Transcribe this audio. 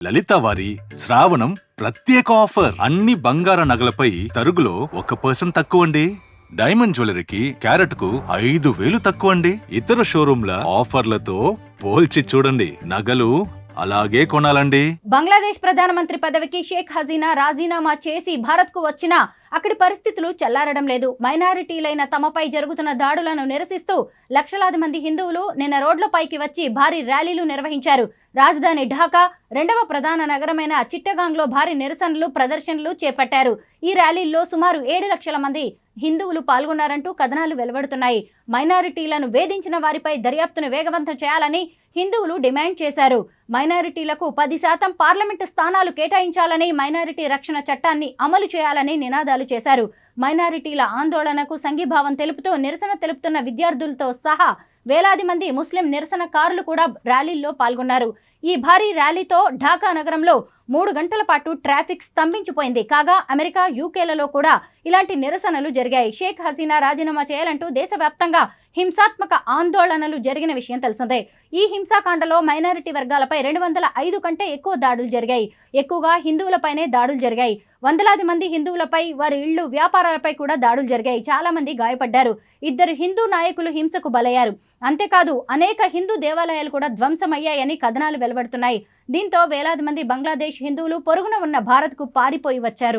లలిత వారి శ్రావణం ప్రత్యేక ఆఫర్. అన్ని బంగార నగలపై తరుగులో 1% తక్కువండి. డైమండ్ జ్యువెలరీకి క్యారెట్ కు 5,000 తక్కువండి. ఇతర షోరూంల ఆఫర్లతో పోల్చి చూడండి. నగలు అలాగే కొనాలండి. బంగ్లాదేశ్ ప్రధానమంత్రి పదవికి షేక్ హసీనా రాజీనామా చేసి భారత్ కు వచ్చినా అక్కడి పరిస్థితులు చల్లారడం లేదు. మైనారిటీలైన తమపై జరుగుతున్న దాడులను నిరసిస్తూ లక్షలాది మంది హిందువులు నిన్న రోడ్లపైకి వచ్చి భారీ ర్యాలీలు నిర్వహించారు. రాజధాని ఢాకా, రెండవ ప్రధాన నగరమైన చిట్టగాంగ్లో భారీ నిరసనలు, ప్రదర్శనలు చేపట్టారు. ఈ ర్యాలీల్లో సుమారు 7 లక్షల మంది హిందువులు పాల్గొన్నారంటూ కథనాలు వెలువడుతున్నాయి. మైనారిటీలను వేధించిన వారిపై దర్యాప్తును వేగవంతం చేయాలని హిందువులు డిమాండ్ చేశారు. మైనారిటీలకు 10% పార్లమెంటు స్థానాలు కేటాయించాలని, మైనారిటీ రక్షణ చట్టాన్ని అమలు చేయాలని నినాదాలు చేశారు. మైనారిటీల ఆందోళనకు సంఘీభావం తెలుపుతూ నిరసన తెలుపుతున్న విద్యార్థులతో సహా వేలాది మంది ముస్లిం నిరసనకారులు కూడా ర్యాలీల్లో పాల్గొన్నారు. ఈ భారీ ర్యాలీతో ఢాకా నగరంలో 3 గంటల పాటు ట్రాఫిక్ స్తంభించిపోయింది. కాగా అమెరికా, యూకేలలో కూడా ఇలాంటి నిరసనలు జరిగాయి. షేక్ హసీనా రాజీనామా చేయాలంటూ దేశవ్యాప్తంగా హింసాత్మక ఆందోళనలు జరిగిన విషయం తెలిసిందే. ఈ హింసాకాండలో మైనారిటీ వర్గాలపై 205 కంటే ఎక్కువ దాడులు జరిగాయి. ఎక్కువగా హిందువులపైనే దాడులు జరిగాయి. వందలాది మంది హిందువులపై, వారి ఇళ్లు, వ్యాపారాలపై కూడా దాడులు జరిగాయి. చాలా మంది గాయపడ్డారు. 2 హిందూ నాయకులు హింసకు బలయ్యారు. అంతేకాదు అనేక హిందూ దేవాలయాలు కూడా ధ్వంసమయ్యాయని కథనాలు వెలువడుతున్నాయి. దీంతో వేలాది మంది బంగ్లాదేశ్ హిందువులు పొరుగున ఉన్న భారత్కు పారిపోయి వచ్చారు.